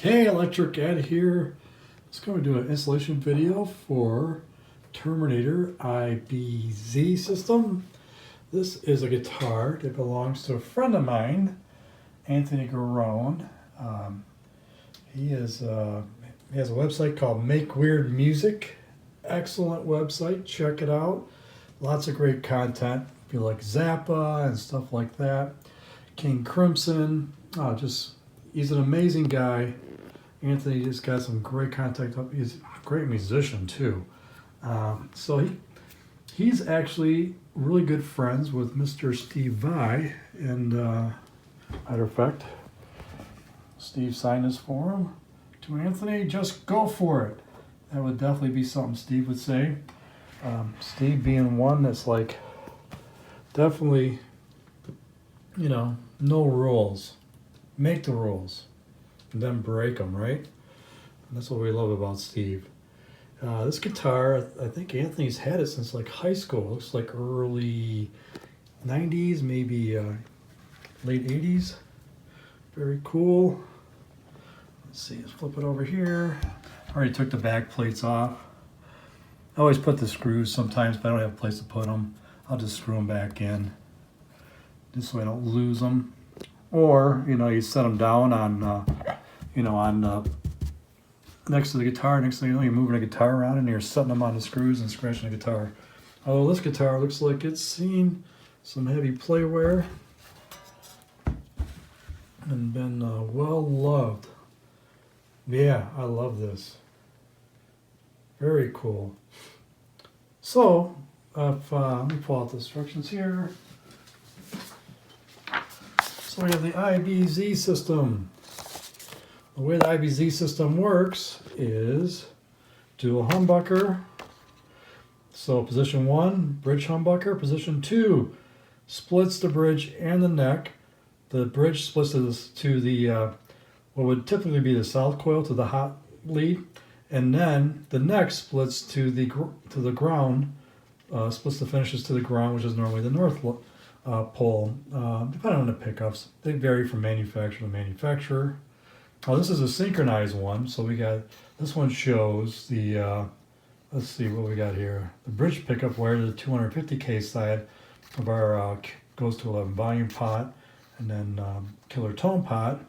Hey, Electric Ed here. Let's go and do an installation video for Terminator IBZ System. This is a guitar that belongs to a friend of mine, Anthony Garone. He has a website called Make Weird Music. Excellent website, check it out. Lots of great content. If you like Zappa and stuff like that. King Crimson, he's an amazing guy. Anthony just got some great contact up. He's a great musician too. So he's actually really good friends with Mr. Steve Vai. And matter of fact, Steve signed this for him to Anthony. Just go for it. That would definitely be something Steve would say. Steve being one that's like definitely, no rules. Make the rules and then break them, right? And that's what we love about Steve. This guitar, I think Anthony's had it since like high school. It looks like early 90s, maybe late 80s. Very cool. Let's see, let's flip it over here. I already took the back plates off. I always put the screws sometimes, but I don't have a place to put them. I'll just screw them back in, just so I don't lose them. Or, you set them down on, next to the guitar. Next thing you know, you're moving the guitar around and you're setting them on the screws and scratching the guitar. Although this guitar looks like it's seen some heavy play wear and been well loved. Yeah, I love this. Very cool. So, let me pull out the instructions here. So we have the IBZ system. The way the IBZ system works is dual humbucker. So position 1, bridge humbucker. Position 2, splits the bridge and the neck. The bridge splits to the what would typically be the south coil to the hot lead, and then the neck splits to the ground. Splits the finishes to the ground, which is normally the north pole, depending on the pickups. They vary from manufacturer to manufacturer. Oh, this is a synchronized one, so we got, this one shows the, let's see what we got here. The bridge pickup wire to the 250K side of our, goes to 11 volume pot, and then killer tone pot,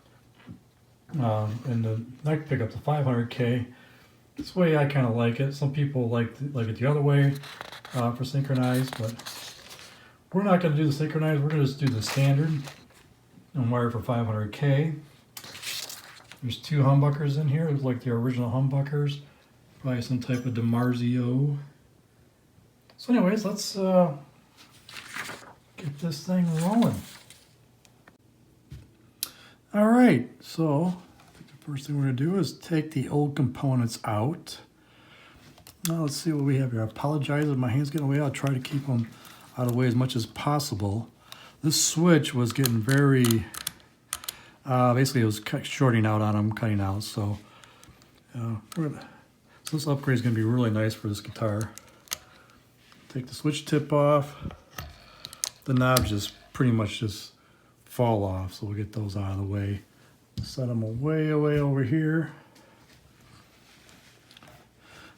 and the neck pickup to 500K. This way I kind of like it. Some people like it the other way for synchronized, but we're not going to do the synchronized. We're going to just do the standard and wire for 500K. There's 2 humbuckers in here. It's like the original humbuckers. Probably some type of DiMarzio. So anyways, let's get this thing rolling. All right, so I think the first thing we're going to do is take the old components out. Now let's see what we have here. I apologize if my hand's getting away. I'll try to keep them out of the way as much as possible. This switch was getting very, basically it was shorting out on them, cutting out. So, so this upgrade is going to be really nice for this guitar. Take the switch tip off. The knobs just pretty much just fall off, so we'll get those out of the way. Set them away over here.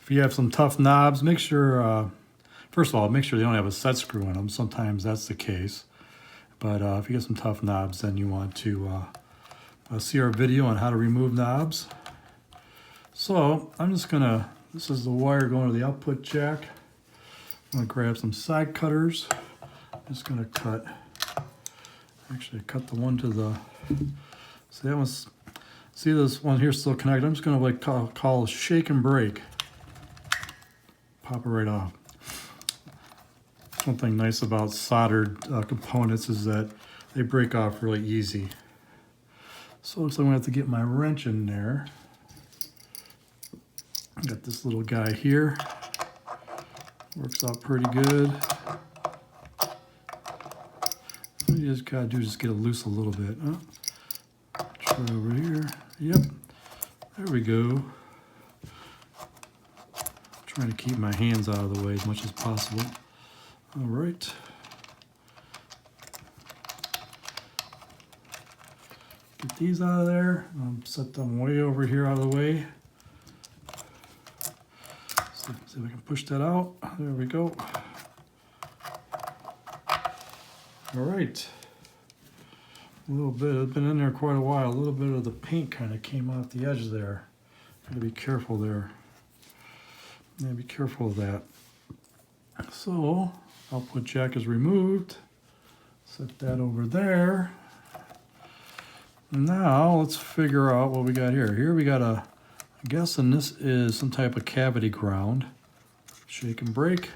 If you have some tough knobs, make sure, first of all, make sure they don't have a set screw in them. Sometimes that's the case. But if you get some tough knobs, then you want to see our video on how to remove knobs. So I'm just going to, this is the wire going to the output jack. I'm going to grab some side cutters. I'm just going to cut, actually cut the one to the, see that one's, see this one here still connected. I'm just going to like call shake and break. Pop it right off. One thing nice about soldered components is that they break off really easy. So it looks like I'm going to have to get my wrench in there. Got this little guy here. Works out pretty good. What you just got to do is just get it loose a little bit. Try over here. Yep. There we go. Trying to keep my hands out of the way as much as possible. All right. get these out of there. Set them way over here out of the way. See if we can push that out. There we go. All right. A little bit, it's been in there quite a while. A little bit of the paint kind of came off the edge there. Gotta be careful there. Yeah, be careful of that. So, output jack is removed. Set that over there. Now, let's figure out what we got here. Here we got a, I'm guessing this is some type of cavity ground. Shake and break.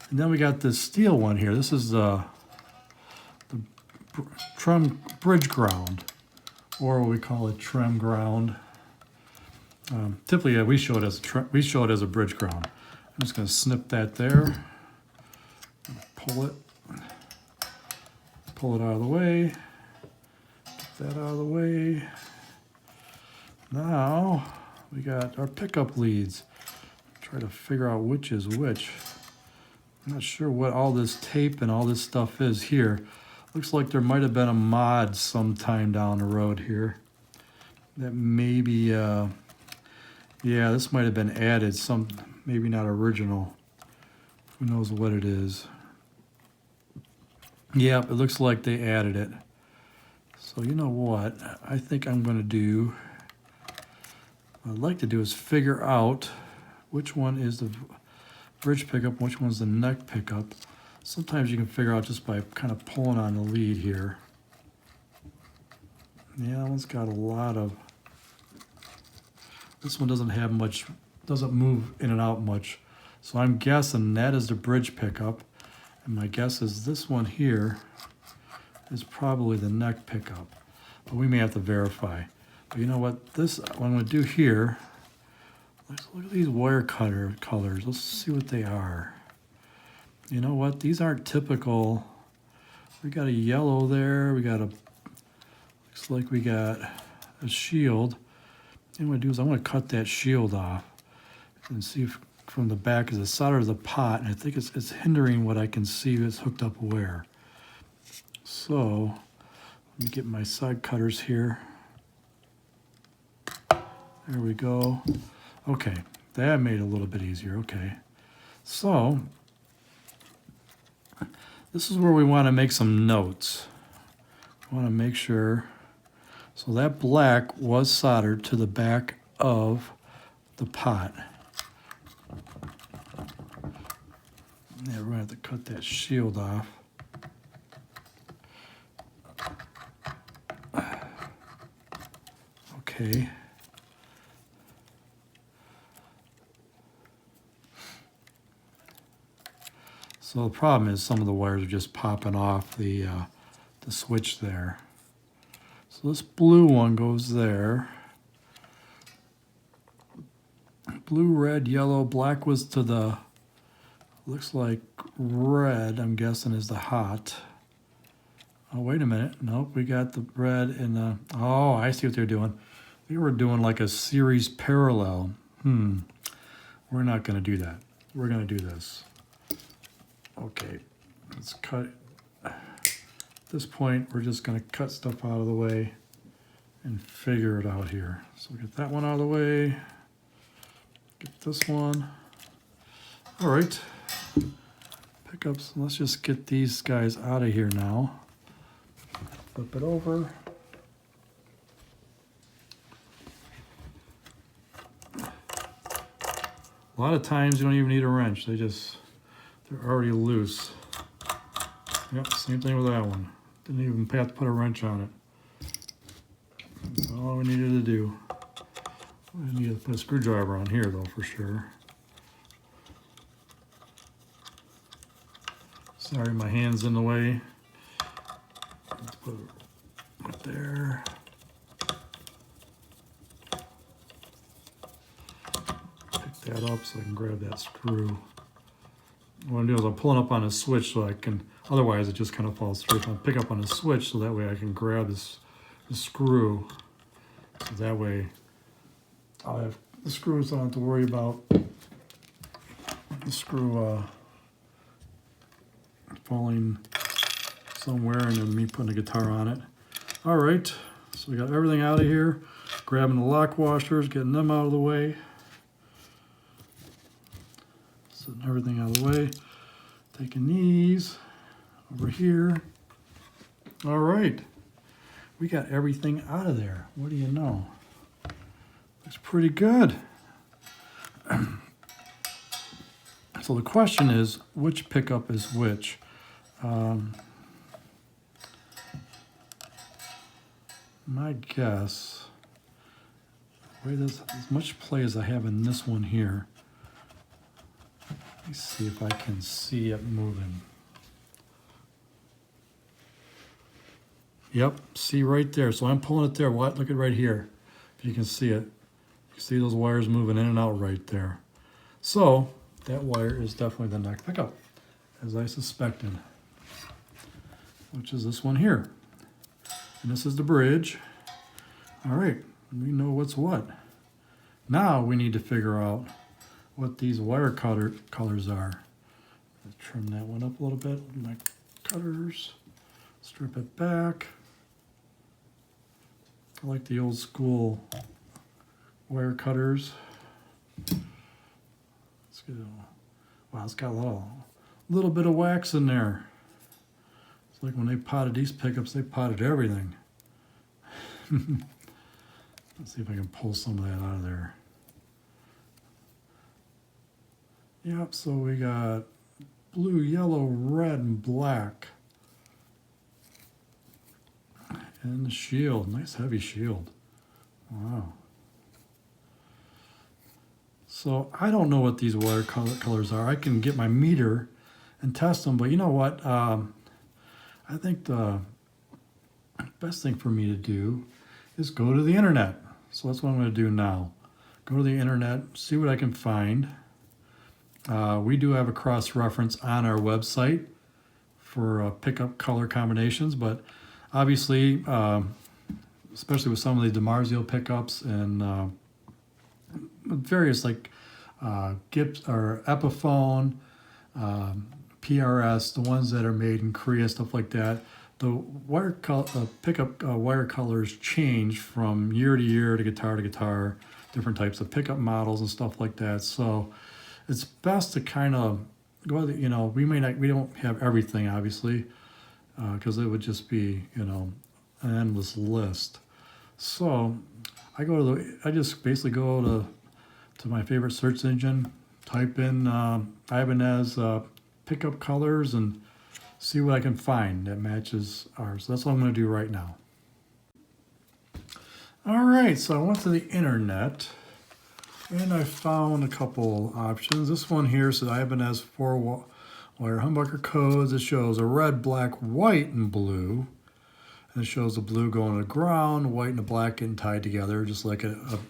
And then we got this steel one here. This is the trim bridge ground, or what we call it, trim ground. Typically, we show it as a bridge ground. I'm just going to snip that there, pull it out of the way, get that out of the way. Now we got our pickup leads. Try to figure out which is which. I'm not sure what all this tape and all this stuff is here. Looks like there might have been a mod sometime down the road here. That maybe, yeah, this might have been added, maybe not original. Who knows what it is. Yep, it looks like they added it. So you know what I think I'm going to do? What I'd like to do is figure out which one is the bridge pickup, which one's the neck pickup. Sometimes you can figure out just by kind of pulling on the lead here. Yeah, that one's got a lot of, this one doesn't have much, doesn't move in and out much. So I'm guessing that is the bridge pickup. And my guess is this one here is probably the neck pickup. But we may have to verify. But you know what, what I'm going to do here, let's look at these wire cutter colors. Let's see what they are. You know what, these aren't typical. We got a yellow there. We got a, looks like we got a shield. What I'm going to do is I'm going to cut that shield off and see if from the back is the solder of the pot. And I think it's hindering what I can see is hooked up where. So let me get my side cutters here. There we go. Okay, that made it a little bit easier. Okay, so this is where we want to make some notes. We want to make sure, so that black was soldered to the back of the pot. Yeah, we're going to have to cut that shield off. Okay. So the problem is some of the wires are just popping off the switch there. So this blue one goes there. Blue, red, yellow, black was to the, looks like red, I'm guessing is the hot. Oh, wait a minute. Nope, we got the red and the, oh, I see what they're doing. They were doing like a series parallel. We're not going to do that. We're going to do this. Okay, let's cut. At this point, we're just going to cut stuff out of the way and figure it out here. So we get that one out of the way. Get this one. All right. Pickups. Let's just get these guys out of here now. Flip it over. A lot of times you don't even need a wrench. They're already loose. Yep, same thing with that one. Didn't even have to put a wrench on it. That's all we needed to do. We need to put a screwdriver on here though, for sure. Sorry, my hand's in the way. Let's put it right there. Pick that up so I can grab that screw. What I'm doing is I'm pulling up on a switch so I can, otherwise it just kind of falls through. So I pick up on a switch so that way I can grab this screw. So that way I'll have the screws, I don't have to worry about the screw falling somewhere, and then me putting a guitar on it. All right, so we got everything out of here. Grabbing the lock washers, getting them out of the way. Setting everything out of the way. Taking these over here. All right, we got everything out of there. What do you know? Looks pretty good. So the question is, which pickup is which? My guess, as much play as I have in this one here. Let me see if I can see it moving. Yep, see right there. So I'm pulling it there. What? Look at right here. If you can see it. You see those wires moving in and out right there. So that wire is definitely the neck pickup, as I suspected, which is this one here. And this is the bridge. All right, we know what's what. Now we need to figure out what these wire colors are. Let's trim that one up a little bit with my cutters. Strip it back. I like the old school wire cutters. Let's get wow, it's got a little bit of wax in there. It's like when they potted these pickups, they potted everything. Let's see if I can pull some of that out of there. Yep, so we got blue, yellow, red, and black. And the shield, nice heavy shield. Wow. So I don't know what these wire colors are. I can get my meter and test them, but you know what? I think the best thing for me to do is go to the internet. So that's what I'm going to do now. Go to the internet, see what I can find. We do have a cross-reference on our website for pickup color combinations, but obviously, especially with some of the DiMarzio pickups and various like Gibbs or Epiphone, PRS, the ones that are made in Korea, stuff like that. The pickup wire colors change from year to year, to guitar, different types of pickup models and stuff like that. So it's best to kind of go, we don't have everything obviously, because it would just be, an endless list. So I just basically go to my favorite search engine, type in Ibanez pickup colors and see what I can find that matches ours. So that's what I'm going to do right now. All right, so I went to the internet and I found a couple options. This one here says Ibanez 4-wire humbucker codes. It shows a red, black, white, and blue. And it shows the blue going to the ground, white and the black getting tied together, just like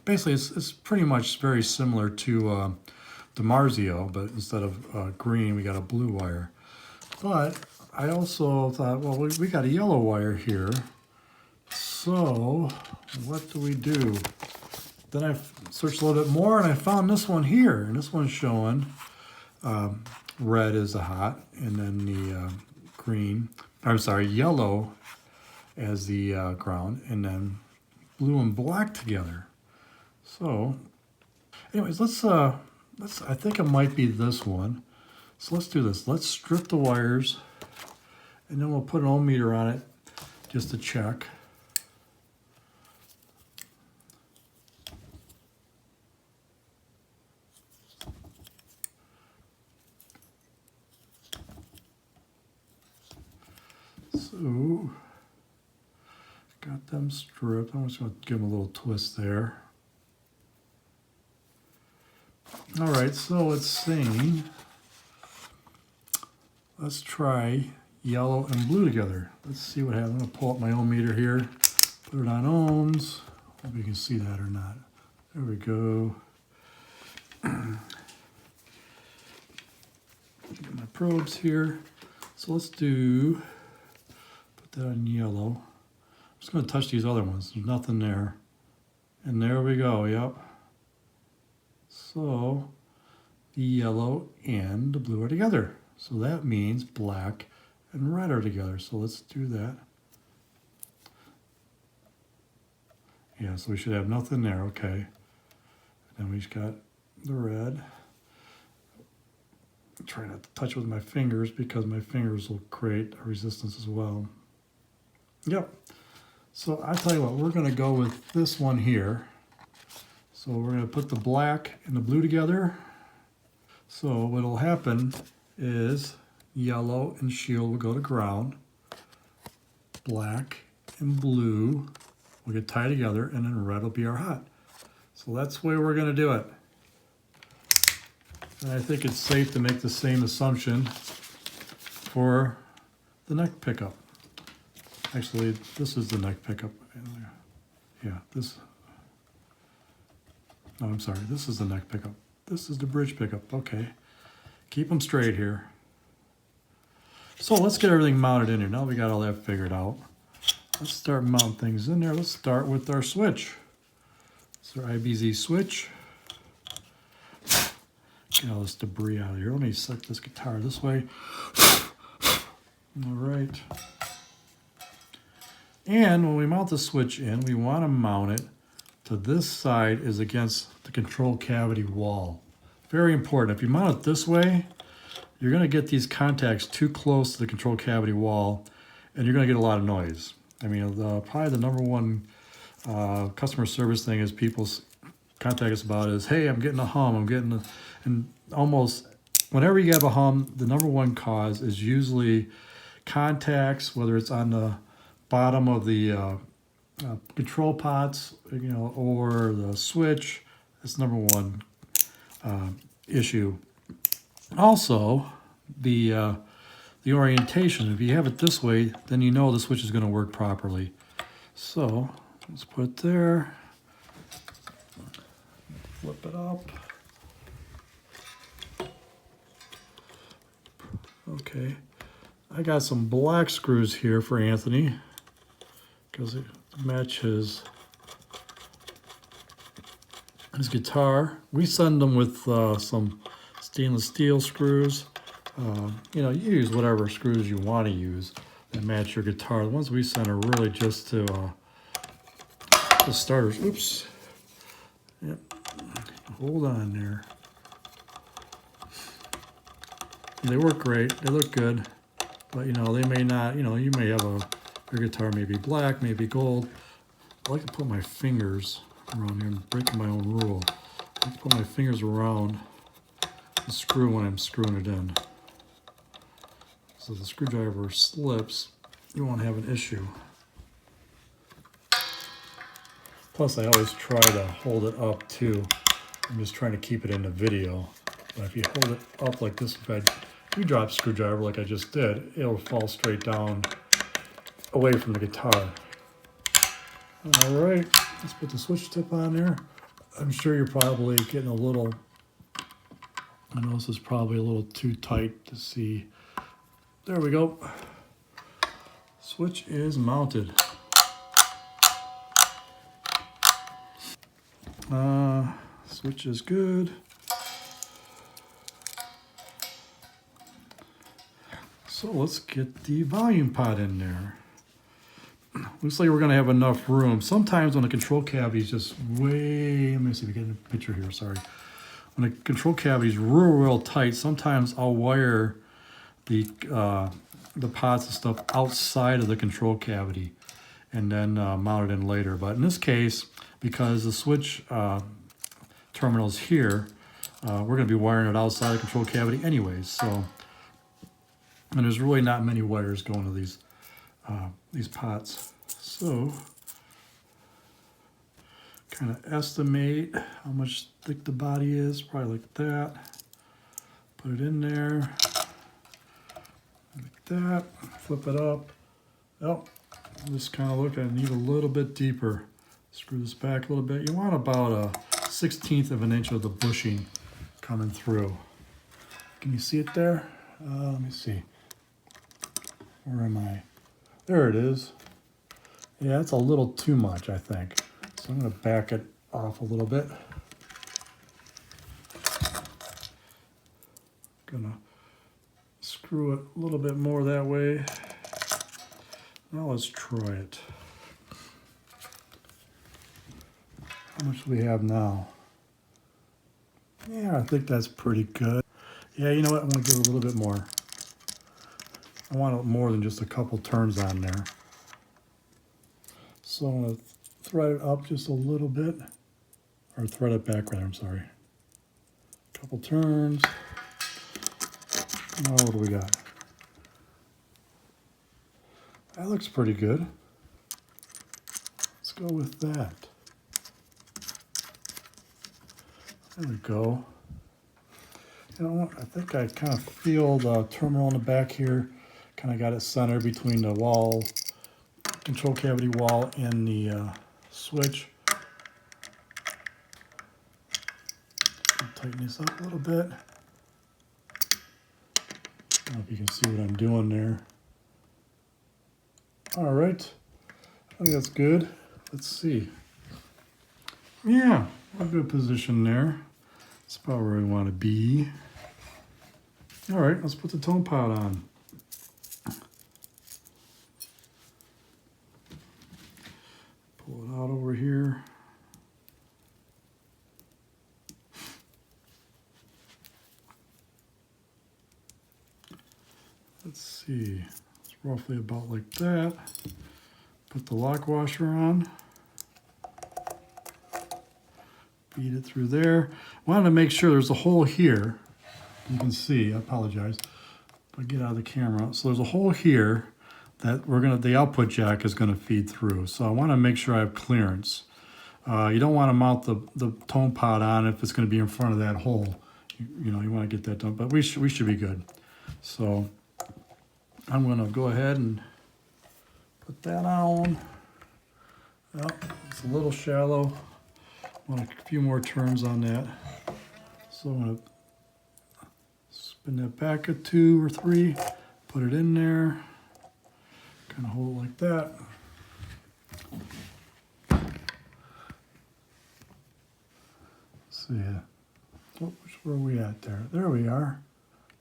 basically it's pretty much very similar to DiMarzio, but instead of green, we got a blue wire. But I also thought, well, we got a yellow wire here. So what do we do? Then I searched a little bit more and I found this one here. And this one's showing red is the hot, and then the yellow as the ground, and then blue and black together. So anyways, I think it might be this one. So let's do this. Let's strip the wires and then we'll put an ohm meter on it just to check. So, got them stripped. I'm just going to give them a little twist there. All right, so it's saying, let's try yellow and blue together. Let's see what happens. I'm going to pull up my ohm meter here, put it on ohms. Hope you can see that or not. There we go. Get my probes here. So let's put that on yellow. I'm just going to touch these other ones. There's nothing there. And there we go, yep. So the yellow and the blue are together. So that means black and red are together. So let's do that. Yeah, so we should have nothing there, okay. And we've got the red. Try not to touch with my fingers because my fingers will create a resistance as well. Yep. So I tell you what, we're going to go with this one here. So we're going to put the black and the blue together. So what'll happen is yellow and shield will go to ground. Black and blue will get tied together, and then red will be our hot. So that's the way we're going to do it. And I think it's safe to make the same assumption for the neck pickup. Actually, this is the neck pickup. Yeah, this. No, I'm sorry. This is the neck pickup. This is the bridge pickup. Okay. Keep them straight here. So let's get everything mounted in here. Now we got all that figured out. Let's start mounting things in there. Let's start with our switch. It's our Ibz Switch. Get all this debris out of here. Let me suck this guitar this way. All right. And when we mount the switch in, we want to mount it to this side is against the control cavity wall. Very important. If you mount it this way, you're going to get these contacts too close to the control cavity wall, and you're going to get a lot of noise. I mean, probably the number one customer service thing is people contact us about is, hey, I'm getting a hum, I'm getting a, and almost whenever you have a hum, the number one cause is usually contacts, whether it's on the bottom of the control pots, or the switch. That's number one issue. Also, the orientation. If you have it this way, then you know the switch is going to work properly. So let's put it there. Flip it up. Okay, I got some black screws here for Anthony because it matches his guitar. We send them with some stainless steel screws. You use whatever screws you want to use that match your guitar. The ones we send are really just to the starters. Oops. Yep. Hold on there. They work great. They look good, but they may not. You may have your guitar may be black, maybe gold. I like to put my fingers around here. I'm breaking my own rule. I like to put my fingers around the screw when I'm screwing it in. So if the screwdriver slips, you won't have an issue. Plus, I always try to hold it up too. I'm just trying to keep it in the video. But if you hold it up like this, if you drop a screwdriver like I just did, it'll fall straight down away from the guitar. All right, let's put the switch tip on there. I'm sure you're probably getting a little, I know this is probably a little too tight to see. There we go. Switch is mounted. Switch is good. So let's get the volume pot in there. Looks like we're going to have enough room. Sometimes when the control cavity is just way, let me see if we get a picture here, sorry. When the control cavity is real tight, sometimes I'll wire the pots and stuff outside of the control cavity and then mount it in later. But in this case, because the switch terminal is here, we're going to be wiring it outside the control cavity anyways. So, and there's really not many wires going to these pots. So, kind of estimate how much thick the body is, probably like that. Put it in there, like that. Flip it up. Oh, just kind of look at it, need a little bit deeper. Screw this back a little bit. You want about a 1/16 of an inch of the bushing coming through. Can you see it there? Let me see. Where am I? There it is. Yeah, it's a little too much, I think. So I'm going to back it off a little bit. Gonna screw screw it a little bit more that way. Now let's try it. How much do we have now? Yeah, I think that's pretty good. Yeah, you know what? I'm going to give it a little bit more. I want more than just a couple turns on there. So I'm going to thread it up just a little bit. Or thread it back, rather, I'm sorry. Couple turns. Now what do we got? That looks pretty good. Let's go with that. There we go. You know what? I think I kind of feel the terminal in the back here. Kind of got it centered between the wall, control cavity wall, and the switch. Tighten this up a little bit. I don't know if you can see what I'm doing there. All right, I think that's good. Let's see. Yeah, a good position there. That's about where we want to be. All right, let's put the tone pot on. Pull it out over here. Let's see, it's roughly about like that. Put the lock washer on. Feed it through there. Wanted to make sure there's a hole here. You can see, I apologize. If I get out of the camera. So there's a hole here that the output jack is gonna feed through. So I wanna make sure I have clearance. You don't wanna mount the tone pot on if it's gonna be in front of that hole. You know, you wanna get that done, but we should be good. So I'm going to go ahead and put that on. Well, it's a little shallow. I want a few more turns on that. So I'm going to spin that back a 2 or 3, put it in there, kind of hold it like that. Let's see. Oh, where are we at there? There we are.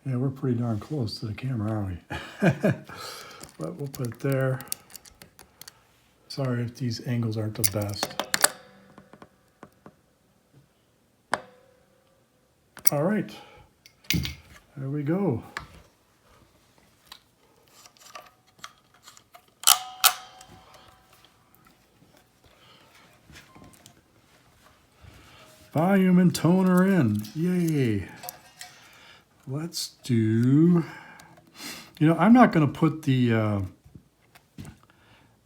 Yeah, we're pretty darn close to the camera, aren't we? But we'll put it there. Sorry if these angles aren't the best. All right, there we go. Volume and toner in, yay. Let's do, you know, I'm not going to put the, I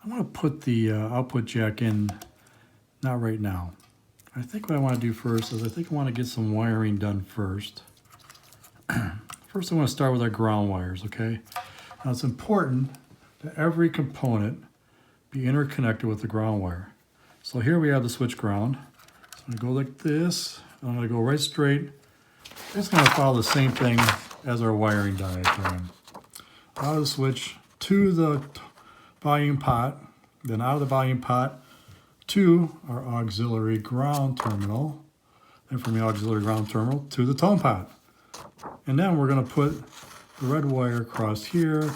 want to put the output jack in, not right now. I think what I want to do first is I think I want to get some wiring done first. First I want to start with our ground wires, okay? Now it's important that every component be interconnected with the ground wire. So here we have the switch ground. So I'm going to go like this, and I'm going to go right straight. It's going to follow the same thing as our wiring diagram. Out of the switch to the volume pot, then out of the volume pot to our auxiliary ground terminal, then from the auxiliary ground terminal to the tone pot. And then we're going to put the red wire across here.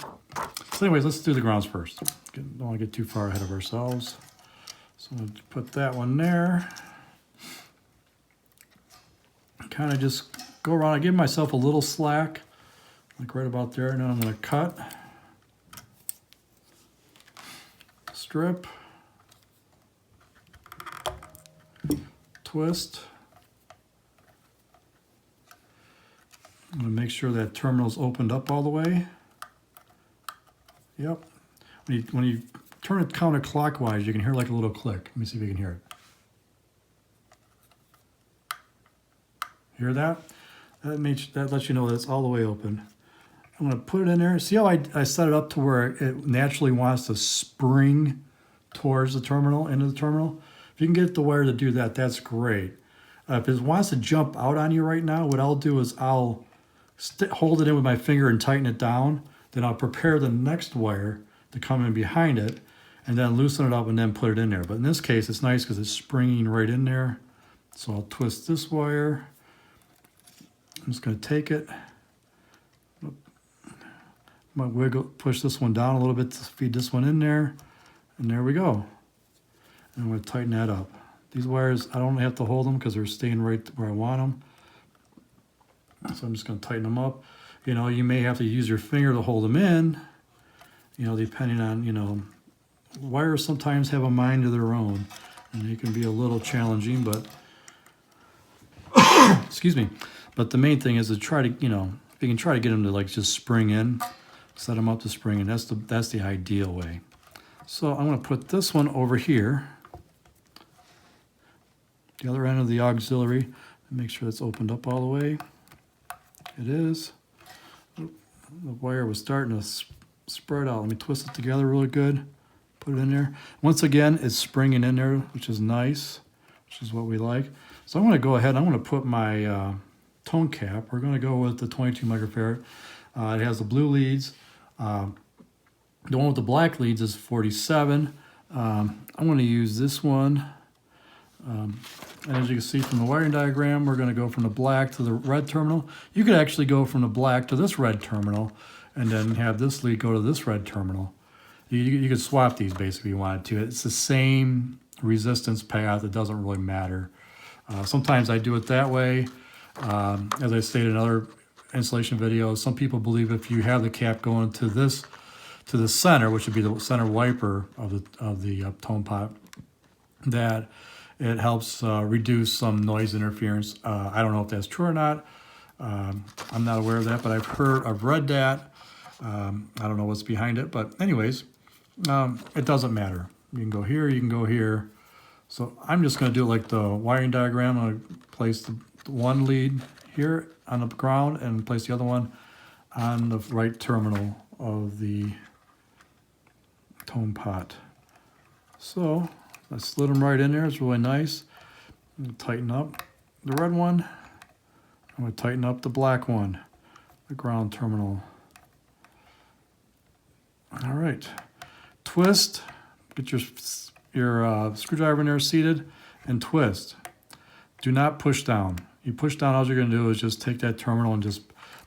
So anyways, let's do the grounds first. Don't want to get too far ahead of ourselves. So I'm going to put that one there. Kind of just go around. I give myself a little slack, like right about there. Now I'm going to cut, strip, twist. I'm going to make sure that terminal's opened up all the way. Yep. When you turn it counterclockwise, you can hear like a little click. Let me see if you can hear it. Hear that? That lets you know that it's all the way open. I'm going to put it in there. See how I set it up to where it naturally wants to spring towards the terminal, into the terminal? If you can get the wire to do that, that's great. If it wants to jump out on you right now, what I'll do is I'll hold it in with my finger and tighten it down. Then I'll prepare the next wire to come in behind it and then loosen it up and then put it in there. But in this case, it's nice because it's springing right in there. So I'll twist this wire. I'm just going to take it, Might wiggle, push this one down a little bit to feed this one in there. And there we go. And I'm going to tighten that up. These wires, I don't have to hold them because they're staying right where I want them. So I'm just going to tighten them up. You know, you may have to use your finger to hold them in, you know, depending on, you know, wires sometimes have a mind of their own. And they can be a little challenging, but, excuse me. But the main thing is to try to, you know, if you can try to get them to like just spring in, set them up to spring in. That's the ideal way. So I'm going to put this one over here, the other end of the auxiliary, and make sure it's opened up all the way. It is. The wire was starting to spread out. Let me twist it together really good. Put it in there. Once again, it's springing in there, which is nice, which is what we like. So I'm going to go ahead. I'm going to put my tone cap. We're going to go with the 22 microfarad. It has the blue leads. The one with the black leads is 47. I'm going to use this one. And as you can see from the wiring diagram, we're going to go from the black to the red terminal. You could actually go from the black to this red terminal and then have this lead go to this red terminal. You could swap these basically if you wanted to. It's the same resistance path. It doesn't really matter. Sometimes I do it that way. As I stated in other installation videos, some people believe if you have the cap going to this, to the center, which would be the center wiper of the tone pot, that it helps reduce some noise interference. I don't know if that's true or not. I'm not aware of that, but I've read that. I don't know what's behind it, but anyways, it doesn't matter. You can go here, you can go here. So I'm just going to do it like the wiring diagram. I'm going to place the one lead here on the ground and place the other one on the right terminal of the tone pot. So I slid them right in there. It's really nice. I'm going to tighten up the red one. I'm going to tighten up the black one, the ground terminal. All right. Twist. Get your screwdriver in there seated and twist. Do not push down. You push down, all you're going to do is just take that terminal and just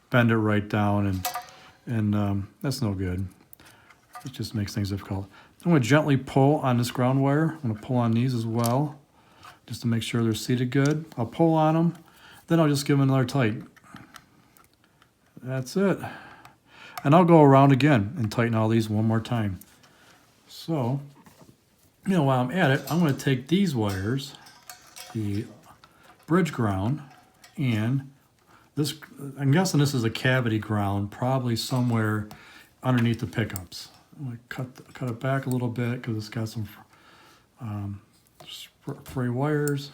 bend it right down, and that's no good. It just makes things difficult. I'm going to gently pull on this ground wire. I'm going to pull on these as well, just to make sure they're seated good. I'll pull on them, then I'll just give them another tight. That's it. And I'll go around again and tighten all these one more time. So, you know, while I'm at it, I'm going to take these wires, the bridge ground, and this, I'm guessing this is a cavity ground, probably somewhere underneath the pickups. I'm going to cut it back a little bit because it's got some fray wires.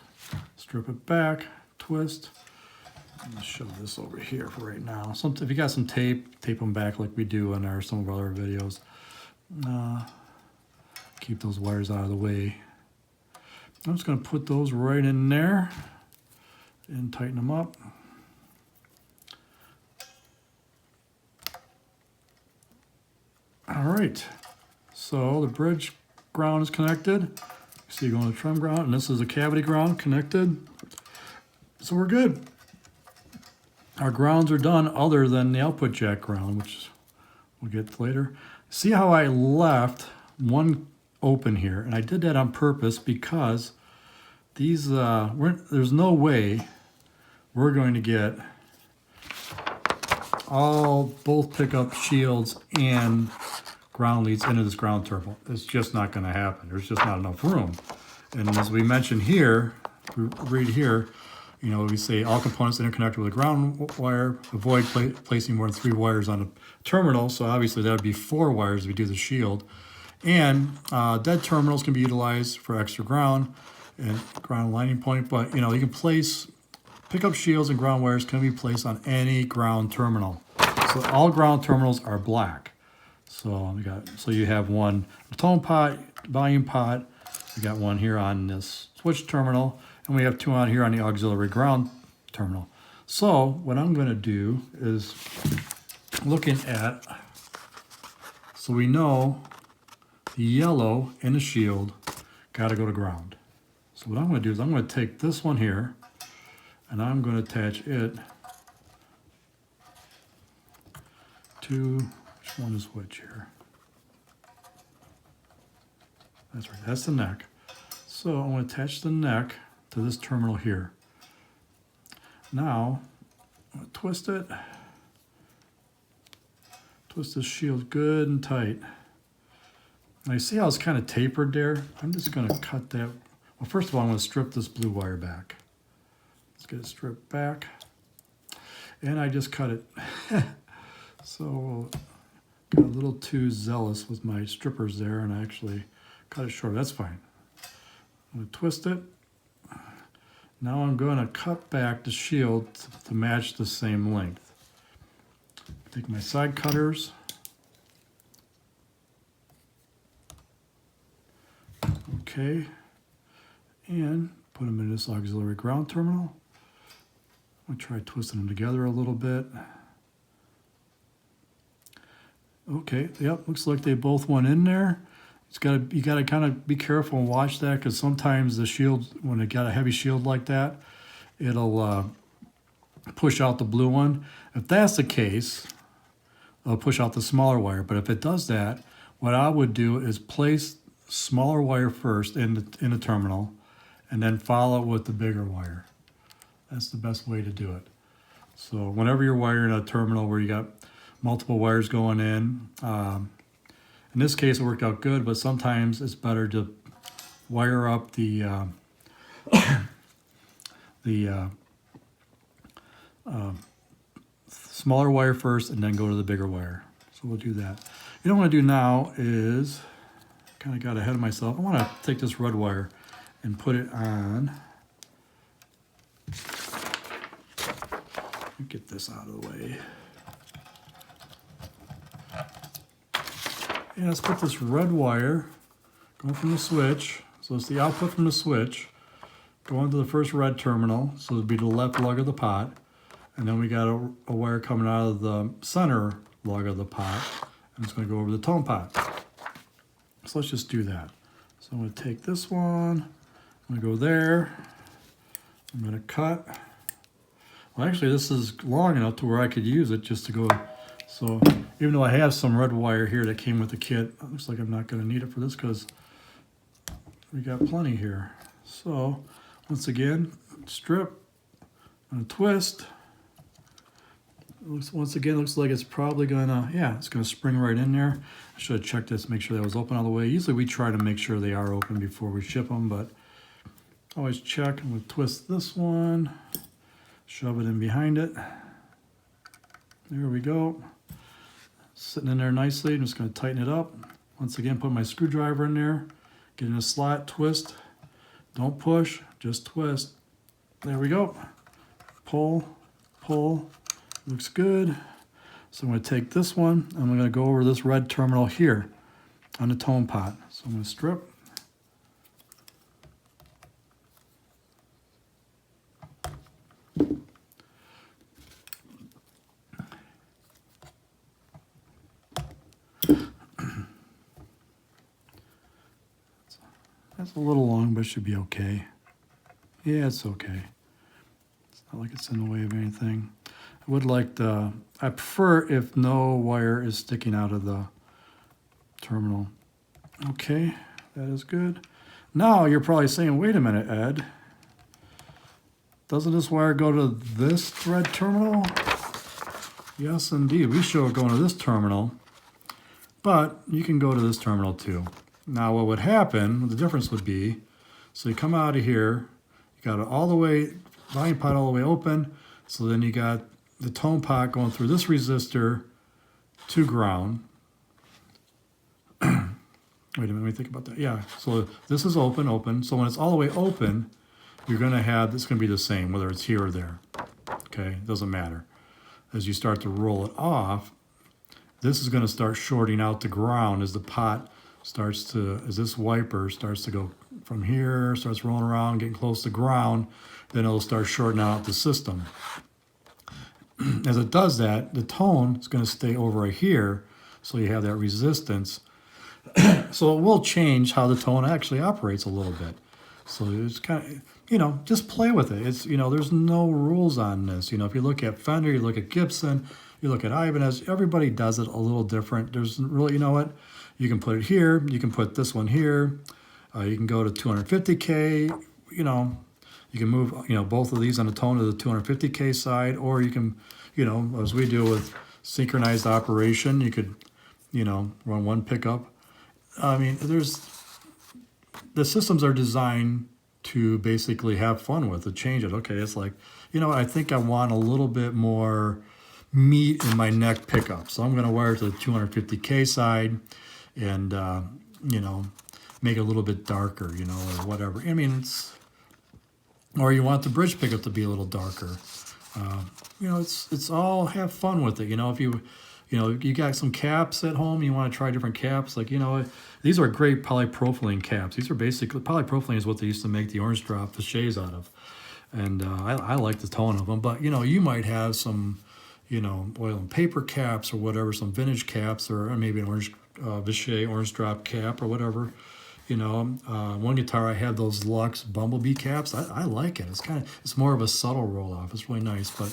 Strip it back, twist. I'm going to shove this over here for right now. If you got some tape, tape them back like we do in some of our other videos. Keep those wires out of the way. I'm just going to put those right in there and tighten them up. All right, so the bridge ground is connected. You see you're going to trim ground, and this is a cavity ground connected. So we're good. Our grounds are done other than the output jack ground, which we'll get later. See how I left one open here, and I did that on purpose because these there's no way we're going to get both pickup shields and ground leads into this ground terminal. It's just not going to happen. There's just not enough room. And as we mentioned here, we read here, you know, we say all components interconnected with a ground wire. Avoid placing more than 3 wires on a terminal. So obviously that would be 4 wires if we do the shield. And dead terminals can be utilized for extra ground and ground lining point. But, you know, you can place pickup shields and ground wires can be placed on any ground terminal. So all ground terminals are black. So you have one tone pot, volume pot. We got one here on this switch terminal, and we have 2 on here on the auxiliary ground terminal. So what I'm going to do is looking at, so we know the yellow in the shield got to go to ground. So what I'm going to do is I'm going to take this one here, and I'm going to attach it to Which one is which here? That's right, that's the neck. So I'm going to attach the neck to this terminal here. Now, I'm going to twist it. Twist this shield good and tight. Now you see how it's kind of tapered there? I'm just going to cut that. Well, first of all, I'm going to strip this blue wire back. Let's get it stripped back. And I just cut it. So, got a little too zealous with my strippers there, and I actually cut it short. That's fine. I'm going to twist it. Now I'm going to cut back the shield to match the same length. Take my side cutters. Okay. And put them in this auxiliary ground terminal. I'm going to try twisting them together a little bit. Okay, yep, looks like they both went in there. You gotta kind of be careful and watch that, because sometimes the shield, when it got a heavy shield like that, it'll push out the blue one. If that's the case, it'll push out the smaller wire. But if it does that, what I would do is place smaller wire first in the terminal, and then follow it with the bigger wire. That's the best way to do it. So whenever you're wiring a terminal where you got multiple wires going in this case it worked out good, but sometimes it's better to wire up the smaller wire first and then go to the bigger wire. So we'll do that. You know what I want to do now is, kind of got ahead of myself, I want to take this red wire and put it on. Get this out of the way. And let's put this red wire going from the switch. So it's the output from the switch going to the first red terminal. So it'll be the left lug of the pot. And then we got a wire coming out of the center lug of the pot. And it's going to go over the tone pot. So let's just do that. So I'm going to take this one. I'm going to go there. I'm going to cut. Well, actually, this is long enough to where I could use it just to go. So even though I have some red wire here that came with the kit, it looks like I'm not going to need it for this because we got plenty here. So once again, strip and twist. Once again, looks like it's probably gonna, yeah, it's gonna spring right in there. I should have checked this, make sure that was open all the way. Usually we try to make sure they are open before we ship them, but always check. And we'll twist this one, shove it in behind it. There we go. Sitting in there nicely. I'm just gonna tighten it up. Once again, put my screwdriver in there, get in a slot, twist. Don't push, just twist. There we go. Pull, pull. Looks good. So I'm going to take this one, and I'm going to go over this red terminal here on the tone pot. So I'm going to strip. That's a little long, but it should be okay. Yeah, it's okay. It's not like it's in the way of anything. I would like the, I prefer if no wire is sticking out of the terminal. Okay, that is good. Now you're probably saying, wait a minute, Ed. Doesn't this wire go to this thread terminal? Yes, indeed. We show it going to this terminal, but you can go to this terminal too. Now what would happen, the difference would be, so you come out of here, you got it all the way, volume pot all the way open, so then you got the tone pot going through this resistor to ground. Wait a minute, let me think about that. Yeah, so this is open. So when it's all the way open, you're gonna have, it's gonna be the same, whether it's here or there. Okay, it doesn't matter. As you start to roll it off, this is gonna start shorting out the ground as the pot starts to, as this wiper starts to go from here, starts rolling around, getting close to ground, then it'll start shorting out the system. As it does that, the tone is going to stay over right here, so you have that resistance. So it will change how the tone actually operates a little bit. So it's kind of, just play with it. It's, there's no rules on this. If you look at Fender, you look at Gibson, you look at Ibanez, everybody does it a little different. There's really, you know what? You can put it here. You can put this one here. You can go to 250K, you can move, both of these on the tone to the 250K side, or you can, as we do with synchronized operation, you could, run one pickup. I mean, the systems are designed to basically have fun with it, change it. Okay, it's like, I think I want a little bit more meat in my neck pickup. So I'm going to wire it to the 250K side and, make it a little bit darker, or whatever. I mean, or you want the bridge pickup to be a little darker. It's all have fun with it. If you got some caps at home, you want to try different caps. Like, these are great polypropylene caps. These are basically, polypropylene is what they used to make the orange drop shades out of. And I like the tone of them. But, you might have some, oil and paper caps or whatever, some vintage caps, or maybe an orange Vichy orange drop cap or whatever. One guitar I have those Luxe Bumblebee caps. I like it. It's more of a subtle roll off. It's really nice, but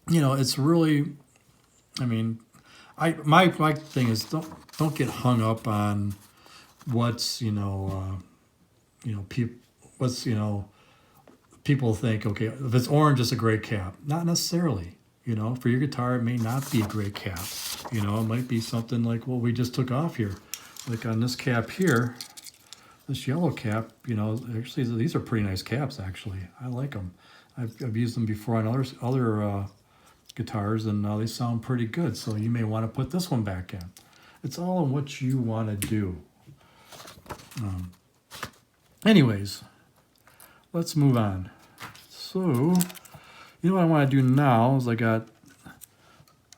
it's really, I mean, my thing is don't get hung up on what's people think. Okay, if it's orange, it's a great cap. Not necessarily. For your guitar, it may not be a great cap. It might be something like what we just took off here. Like on this cap here, this yellow cap, actually these are pretty nice caps. Actually, I like them. I've used them before on other guitars, and they sound pretty good. So you may want to put this one back in. It's all on what you want to do. Anyways, let's move on. So, what I want to do now is I got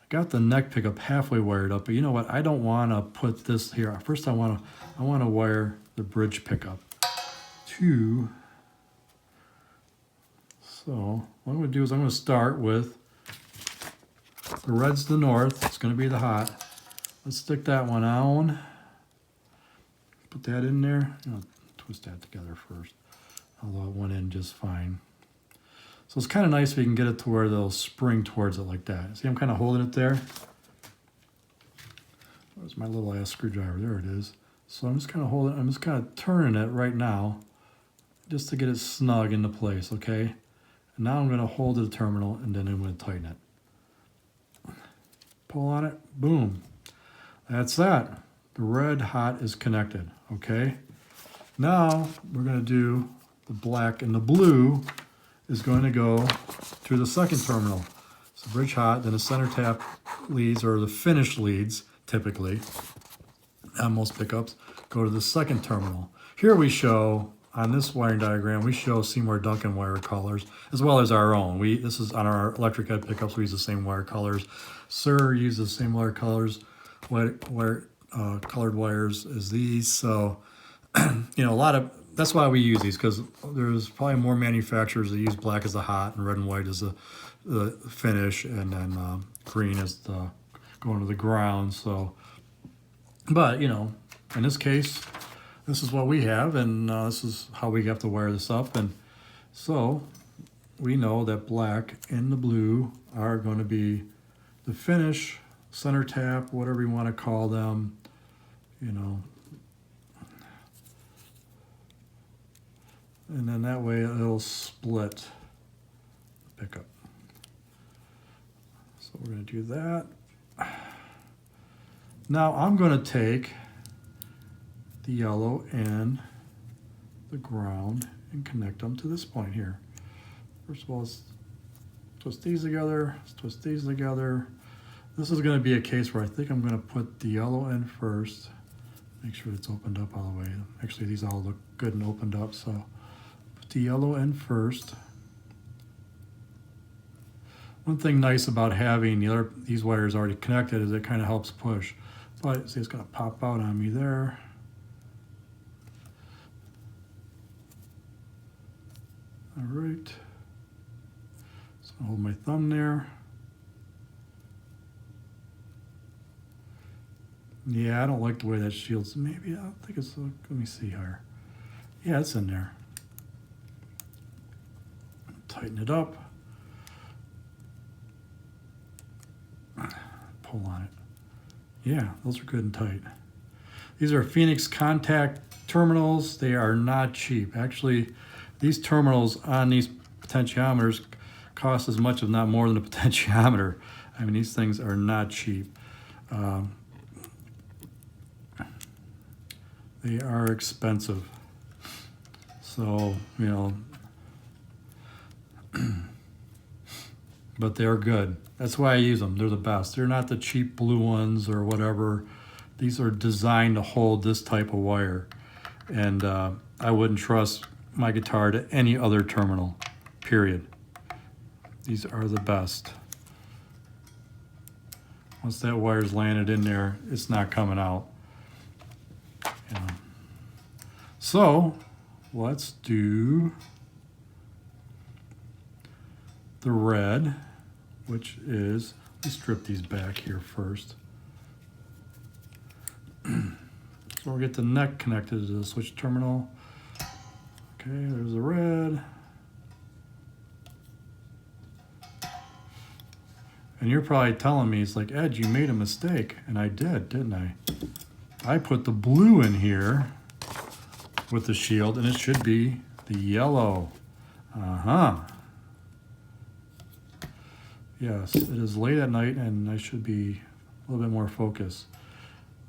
the neck pickup halfway wired up, but you know what? I don't want to put this here. First, I want to wire the bridge pickup to. So what I'm going to do is I'm going to start with the red's the north. It's going to be the hot. Let's stick that one on. Put that in there. Twist that together first. Although it went in just fine. So it's kind of nice if you can get it to where they'll spring towards it like that. See, I'm kind of holding it there. Where's my little ass screwdriver? There it is. So I'm just kind of holding, I'm just kind of turning it right now just to get it snug into place, okay? And now I'm going to hold the terminal and then I'm going to tighten it. Pull on it, boom. That's that. The red hot is connected, okay? Now we're going to do the black and the blue is going to go through the second terminal. So bridge hot, then the center tap leads, or the finished leads, typically, on most pickups, go to the second terminal. Here we show, on this wiring diagram, we show Seymour Duncan wire colors, as well as our own. This is on our electric head pickups, we use the same wire colors. Sir uses the same wire colors, colored wires as these. So, that's why we use these, because there's probably more manufacturers that use black as the hot and red and white as the finish, and then green as the going to the ground. So, but in this case, this is what we have, and this is how we have to wire this up. And so we know that black and the blue are going to be the finish, center tap, whatever you want to call them, and then that way it'll split the pickup. So we're going to do that. Now I'm going to take the yellow and the ground and connect them to this point here. First of all, let's twist these together. Let's twist these together. This is going to be a case where I think I'm going to put the yellow in first. Make sure it's opened up all the way. Actually, these all look good and opened up, so put the yellow in first. One thing nice about having these wires already connected is it kind of helps push. But see, it's going to pop out on me there. All right. So I'll hold my thumb there. Yeah, I don't like the way that shields. Maybe I think it's. Let me see here. Yeah, it's in there. Tighten it up. Pull on it. Yeah, those are good and tight. These are Phoenix contact terminals. They are not cheap. Actually, these terminals on these potentiometers cost as much, if not more, than a potentiometer. I mean, these things are not cheap. They are expensive. So, you know, but they're good. That's why I use them. They're the best. They're not the cheap blue ones or whatever. These are designed to hold this type of wire. And I wouldn't trust my guitar to any other terminal, period. These are the best. Once that wire's landed in there, it's not coming out. You know. So let's do the red, which is, let's strip these back here first. So we'll get the neck connected to the switch terminal. Okay, there's the red. And you're probably telling me, it's like, Ed, you made a mistake. And I did, didn't I? I put the blue in here with the shield, and it should be the yellow. Yes, it is late at night, and I should be a little bit more focused.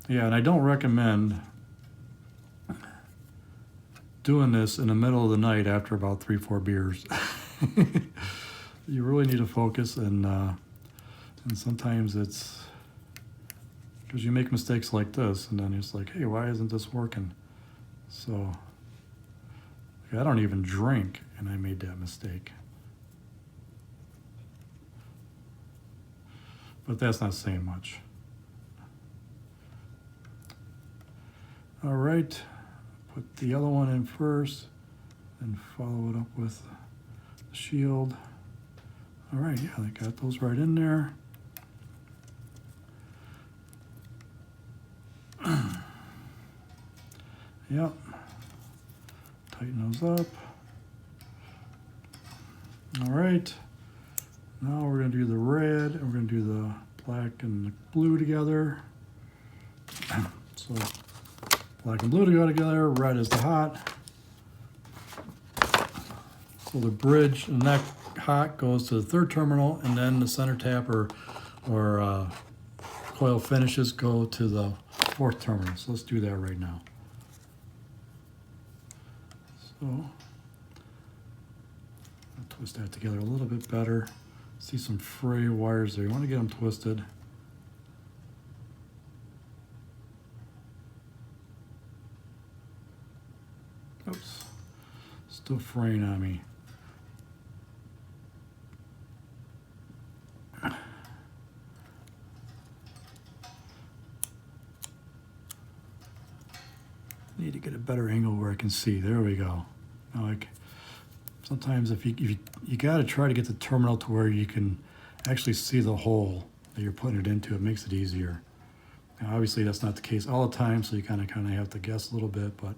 Yeah, and I don't recommend doing this in the middle of the night after about 3-4 beers. You really need to focus, and sometimes it's because you make mistakes like this, and then it's like, hey, why isn't this working? So I don't even drink, and I made that mistake. But that's not saying much. All right, put the yellow one in first, and follow it up with the shield. All right, yeah, they got those right in there. Yep, tighten those up. All right, now we're gonna do the red, and we're gonna do the black and the blue together. So black and blue to go together, red is the hot. So the bridge and neck hot goes to the third terminal, and then the center tap or coil finishes go to the fourth terminal. So let's do that right now. So I'll twist that together a little bit better. See some fray wires there. You want to get them twisted. Oops, still fraying on me. Need to get a better angle where I can see. There we go. Now, like sometimes if you got to try to get the terminal to where you can actually see the hole that you're putting it into. It makes it easier. Now, obviously that's not the case all the time, so you kind of have to guess a little bit, but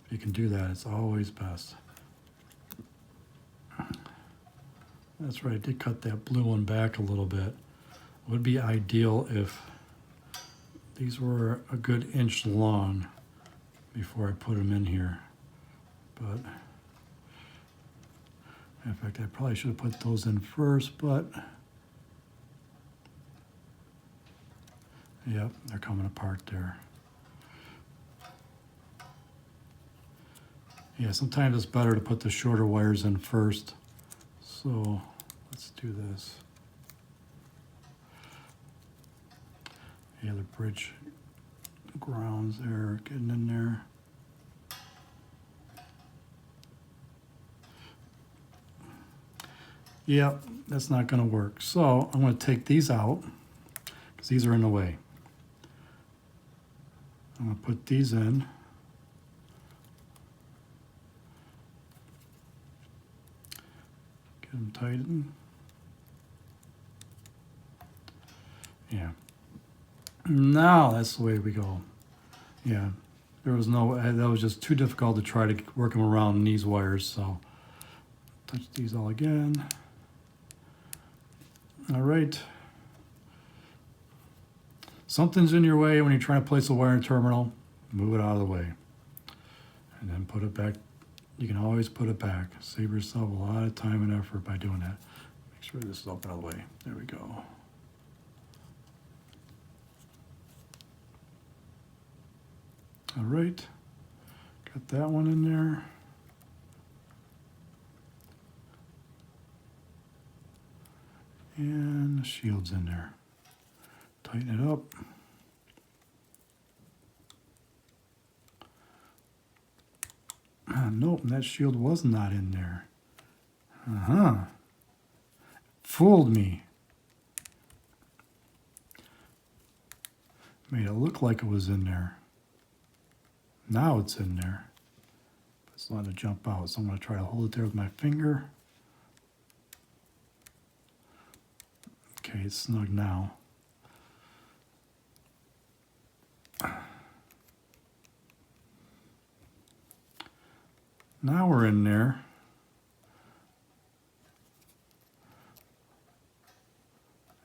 if you can do that, it's always best. That's right, I did cut that blue one back a little bit. It would be ideal if these were a good inch long before I put them in here. But in fact, I probably should have put those in first, but yep, they're coming apart there. Yeah, sometimes it's better to put the shorter wires in first. So let's do this. Yeah, the bridge grounds there, getting in there. Yep, that's not going to work. So I'm going to take these out because these are in the way. I'm going to put these in. Get them tightened. Yeah. Now that's the way we go. Yeah. there was no, that was just too difficult to try to work them around these wires. So touch these all again. All right. Something's in your way when you're trying to place a wire in a terminal, move it out of the way. And then put it back. You can always put it back. Save yourself a lot of time and effort by doing that. Make sure this is open all the way. There we go. All right. Got that one in there. And the shield's in there. Tighten it up. Nope, that shield was not in there. Fooled me. Made it look like it was in there. Now it's in there. But it's not to jump out, so I'm going to try to hold it there with my finger. Okay, it's snug now. Now we're in there.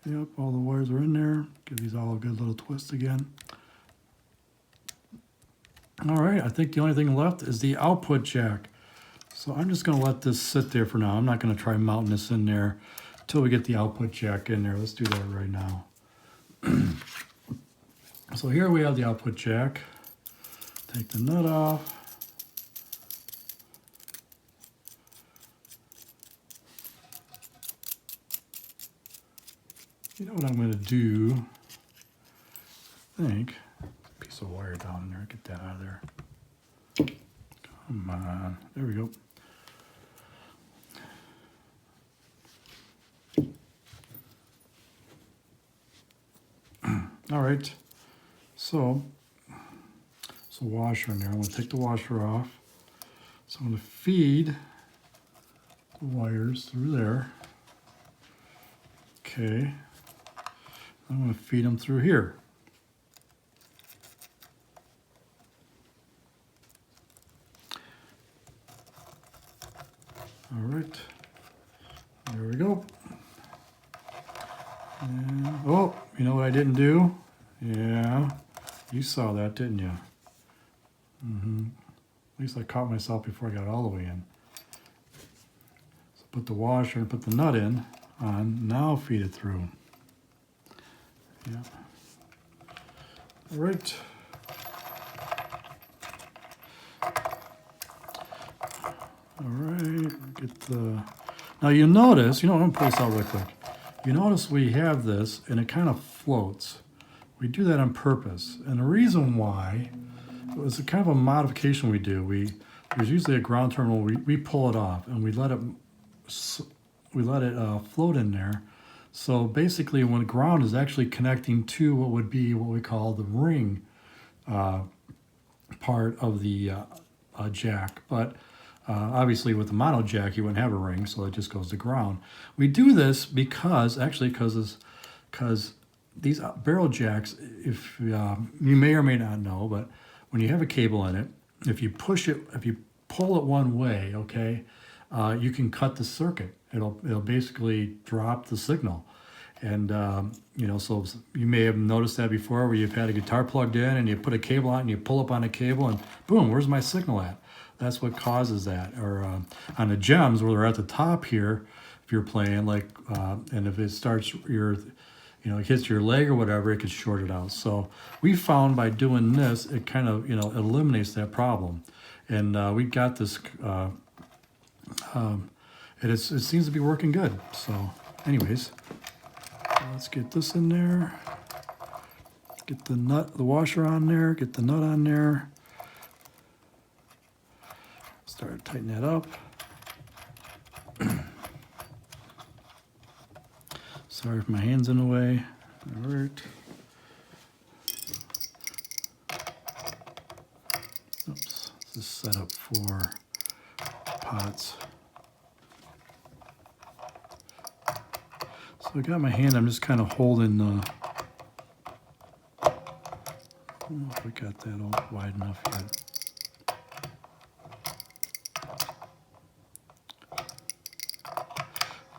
Yep, all the wires are in there. Give these all a good little twist again. All right, I think the only thing left is the output jack. So I'm just going to let this sit there for now. I'm not going to try mounting this in there until we get the output jack in there. Let's do that right now. So here we have the output jack. Take the nut off. You know what I'm going to do? I think piece of wire down in there. Get that out of there. Come on. There we go. All right. So it's a washer in there. I'm going to take the washer off. So I'm going to feed the wires through there. Okay. I'm going to feed them through here. All right. There we go. And, oh, you know what I didn't do? Yeah, you saw that, didn't you? At least I caught myself before I got all the way in. So put the washer and put the nut in on. Now feed it through. Yeah. All right. All right. Get the. Now you notice. I'm gonna pull this out real quick. You notice we have this, and it kind of floats. We do that on purpose, and the reason why it was a kind of a modification we do. There's usually a ground terminal. We pull it off, and we let it float in there. So basically, when the ground is actually connecting to what would be what we call the ring part of the jack, but obviously with the mono jack, you wouldn't have a ring, so it just goes to ground. We do this because these barrel jacks, if you may or may not know, but when you have a cable in it, if you pull it one way, okay, you can cut the circuit. It'll basically drop the signal. And, so you may have noticed that before where you've had a guitar plugged in and you put a cable on and you pull up on a cable and boom, where's my signal at? That's what causes that. Or on the gems where they're at the top here, if you're playing and if it starts it hits your leg or whatever, it could short it out. So we found by doing this, it kind of, eliminates that problem. And we got this, it seems to be working good. So anyways, let's get this in there. Get the washer on there, get the nut on there. Start tightening that up. Sorry if my hand's in the way. All right. Oops, this is set up for pots. So I got my hand, I'm just kind of holding don't know if we got that all wide enough yet.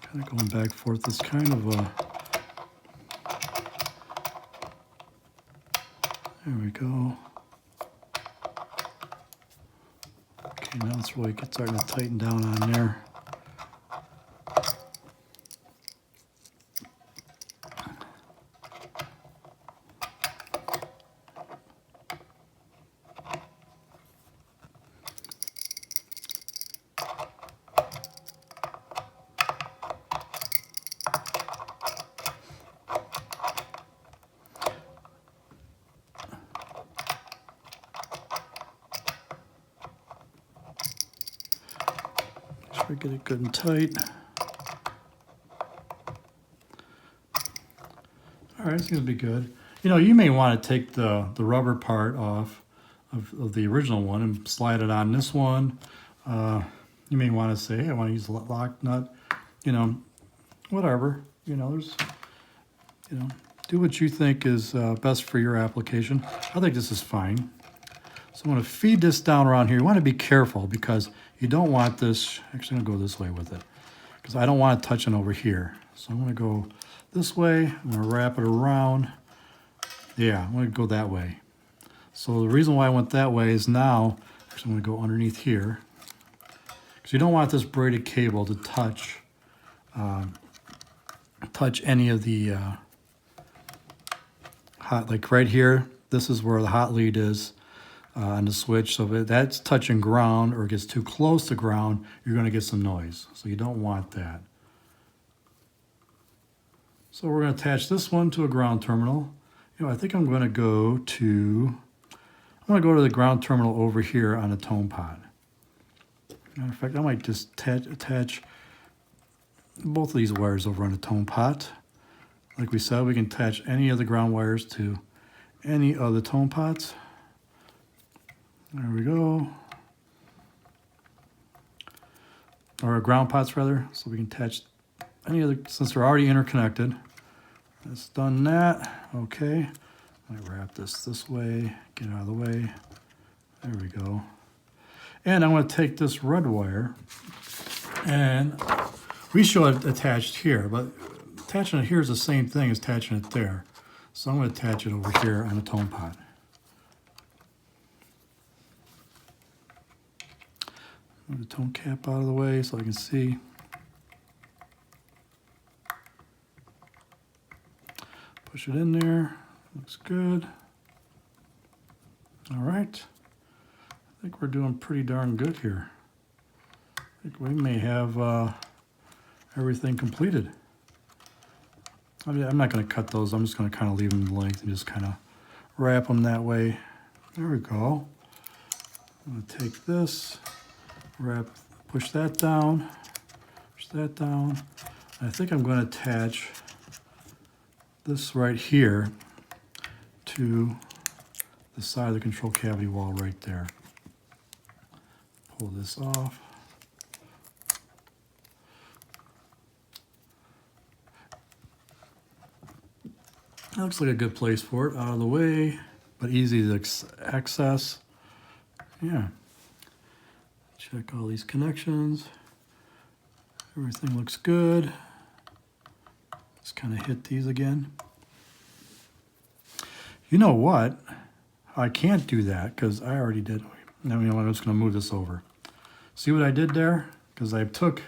Kind of going back and forth. It's kind of a... There we go. Okay, now it's really starting to tighten down on there. Make sure we get it good and tight. All right, seems to be good. You know, you may want to take the rubber part off of the original one and slide it on this one. You may want to say, hey, I want to use a lock nut. You know, whatever. You know, there's, you know, do what you think is best for your application. I think this is fine. So I'm going to feed this down around here. You want to be careful because you don't want this. Actually, I'm going to go this way with it because I don't want it touching over here. So I'm going to go this way. I'm going to wrap it around. Yeah, I'm going to go that way. So the reason why I went that way is now, actually I'm going to go underneath here. Because you don't want this braided cable to touch any of the hot, like right here, this is where the hot lead is on the switch. So if that's touching ground or gets too close to ground, you're going to get some noise. So you don't want that. So we're going to attach this one to a ground terminal. You know, I think I'm going to go to the ground terminal over here on the tone pot. Matter of fact, I might just attach both of these wires over on the tone pot. Like we said, we can attach any of the ground wires to any of the tone pots. There we go. Or ground pots rather, so we can attach any of the, since they're already interconnected. That's done that. Okay. I might wrap this way, get out of the way. There we go. And I'm going to take this red wire, and we show it attached here, but attaching it here is the same thing as attaching it there. So I'm going to attach it over here on the tone pot. Move the tone cap out of the way so I can see. Push it in there. Looks good. All right. I think we're doing pretty darn good here. I think we may have everything completed. I mean, I'm not going to cut those. I'm just going to kind of leave them in length and just kind of wrap them that way. There we go. I'm going to take this, push that down, push that down. I think I'm going to attach this right here to the side of the control cavity wall right there. Pull this off. That looks like a good place for it, out of the way, but easy to access. Yeah. Check all these connections. Everything looks good. Just kind of hit these again. You know what? I can't do that because I already did. Now, you know what? I'm just going to move this over. See what I did there? Because I took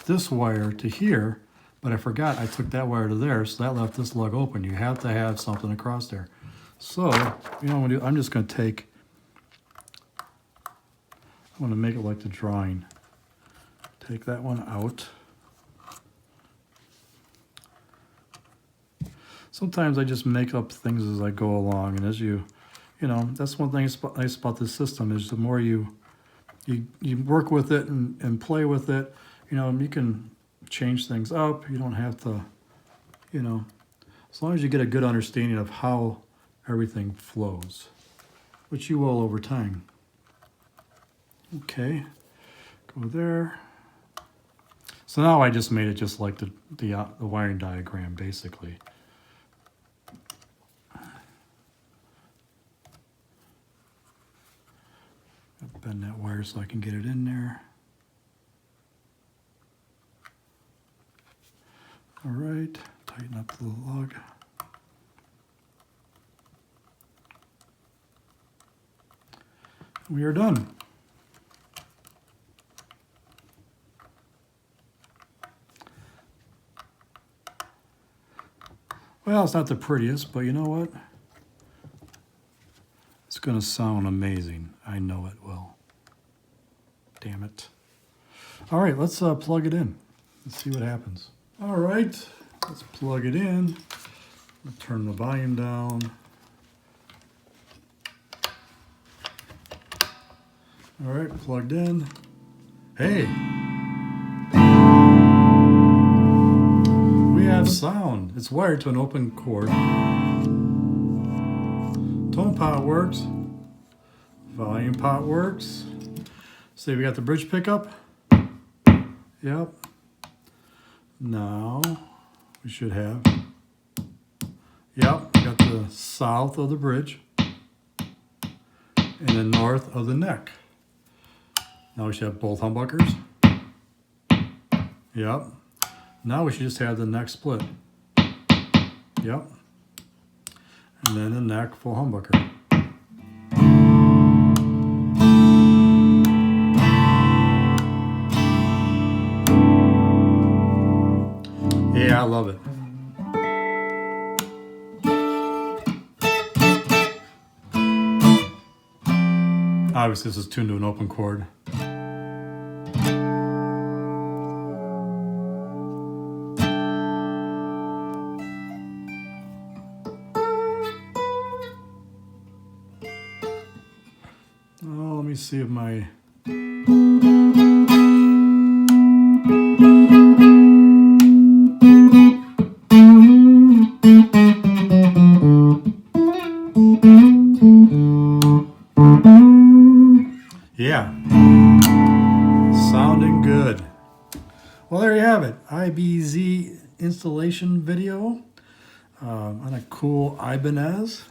this wire to here, but I forgot I took that wire to there, so that left this lug open. You have to have something across there. So, you know what I'm going to do? I'm just going to take, I'm going to make it like the drawing. Take that one out. Sometimes I just make up things as I go along, and as you know, that's one thing nice about this system is the more you work with it and play with it, you know, you can change things up. You don't have to, you know, as long as you get a good understanding of how everything flows, which you will over time. Okay, go there. So now I just made it just like the wiring diagram, basically. I'll bend that wire so I can get it in there. All right, tighten up the lug. We are done. Well, it's not the prettiest, but you know what? It's going to sound amazing. I know it will. Damn it. All right, let's plug it in. Let's see what happens. All right, let's plug it in. I'll turn the volume down. All right, plugged in. Hey, we have sound. It's wired to an open cord. Tone pot works. Volume pot works. See, we got the bridge pickup. Yep. Now we should have. Yep, we got the south of the bridge and the north of the neck. Now we should have both humbuckers. Yep. Now we should just have the neck split. Yep. And then the neck full humbucker. Yeah, I love it. Obviously, this is tuned to an open chord. Oh, let me see if my... Yeah, sounding good. Well, there you have it. IBZ installation video on a cool Ibanez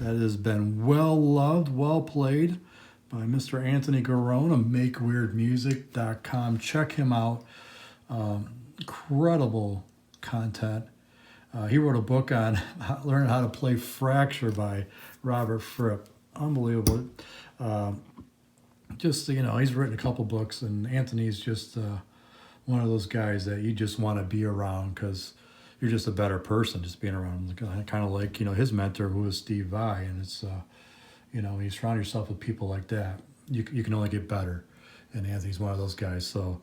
that has been well loved, well played by Mr. Anthony Garone of MakeWeirdMusic.com. Check him out. Incredible content. He wrote a book on learning how to play Fracture by Robert Fripp. Unbelievable. Just, you know, he's written a couple books, and Anthony's just one of those guys that you just want to be around because you're just a better person just being around him. Kind of like, you know, his mentor, who was Steve Vai, and it's, you know, you surround yourself with people like that, you can only get better, and Anthony's one of those guys. So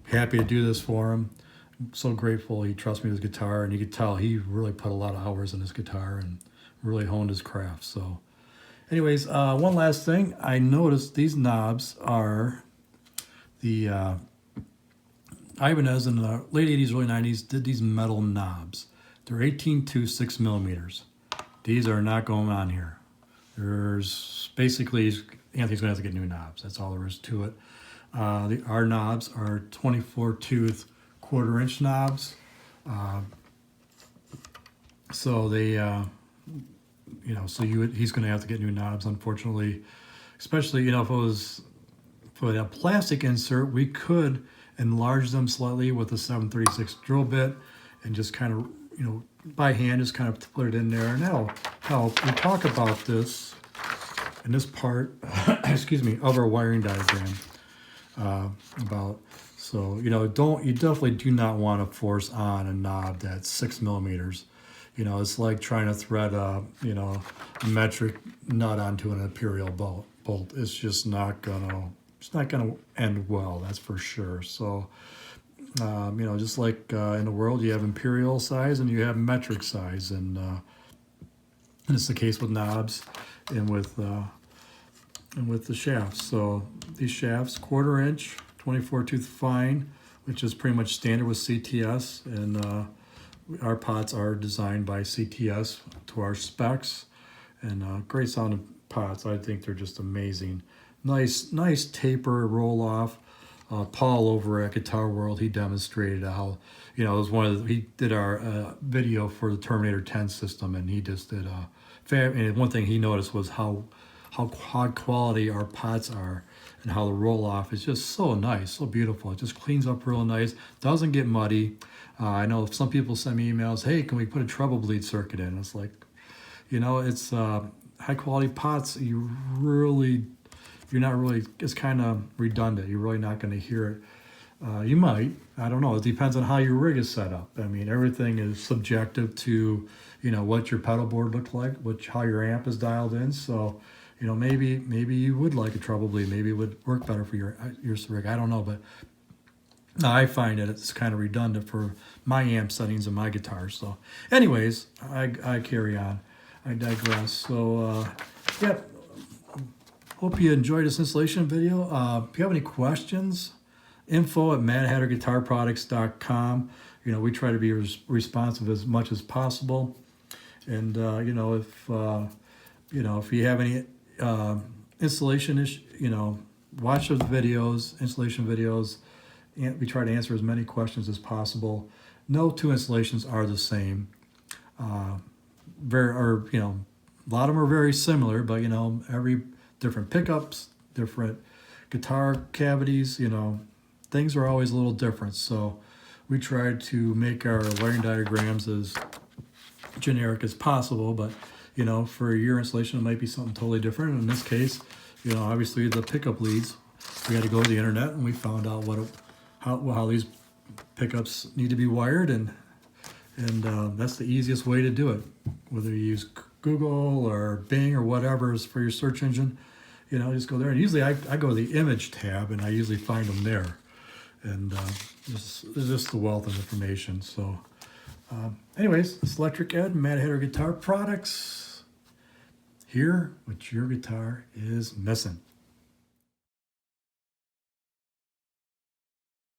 happy to do this for him. I'm so grateful he trusts me with his guitar, and you could tell he really put a lot of hours in his guitar and really honed his craft. So anyways, one last thing. I noticed these knobs are the Ibanez in the late 80s, early 90s did these metal knobs. They're 18 to 6 millimeters. These are not going on here. There's basically, Anthony's going to have to get new knobs. That's all there is to it. Our knobs are 24 tooth 1/4 inch knobs. So they... you know, so he's going to have to get new knobs, unfortunately. Especially, you know, if it was for a plastic insert, we could enlarge them slightly with a 736 drill bit and just kind of, you know, by hand, just kind of put it in there, and that'll help. We talk about this in this part, excuse me, of our wiring diagram so, you know, you definitely do not want to force on a knob that's 6 millimeters. You know, it's like trying to thread a, you know, a metric nut onto an imperial bolt. It's just not gonna end well, that's for sure. So, you know, just like in the world, you have imperial size and you have metric size, and it's the case with knobs and with the shafts. So these shafts, 1/4 inch, 24 tooth fine, which is pretty much standard with CTS, and our pots are designed by CTS to our specs, and great sounding pots. I think they're just amazing. Nice taper roll off. Paul over at Guitar World, he demonstrated how, you know, it was he did our video for the Terminator 10 system, and he just did and one thing he noticed was how how high quality our pots are and how the roll off is just so nice, so beautiful. It just cleans up real nice, doesn't get muddy. I know some people send me emails, hey, can we put a treble bleed circuit in? It's like, you know, it's high quality pots, you're not really, it's kind of redundant. You're really not going to hear it. You might, I don't know. It depends on how your rig is set up. I mean, everything is subjective to, you know, what your pedal board looks like, how your amp is dialed in. So, you know, maybe you would like a treble bleed. Maybe it would work better for your rig. I don't know, but I find that it's kind of redundant for my amp settings and my guitar. So, anyways, I carry on. I digress. So, yeah. Hope you enjoyed this installation video. If you have any questions, info@madhatterguitarproducts.com. You know, we try to be responsive as much as possible. And you know, if you have any installation issue, you know, watch those videos, installation videos, and we try to answer as many questions as possible. No two installations are the same. You know, a lot of them are very similar, but you know, every different pickups, different guitar cavities, you know, things are always a little different. So we try to make our wiring diagrams as generic as possible, but you know, for your installation it might be something totally different. In this case, you know, obviously the pickup leads, we had to go to the internet and we found out how these pickups need to be wired, and that's the easiest way to do it. Whether you use Google or Bing or whatever is for your search engine, you know, just go there. And usually I go to the image tab and I usually find them there. And it's just the wealth of information. So anyways, it's Electric Ed, Mad Hatter Guitar Products. Here, what your guitar is missing.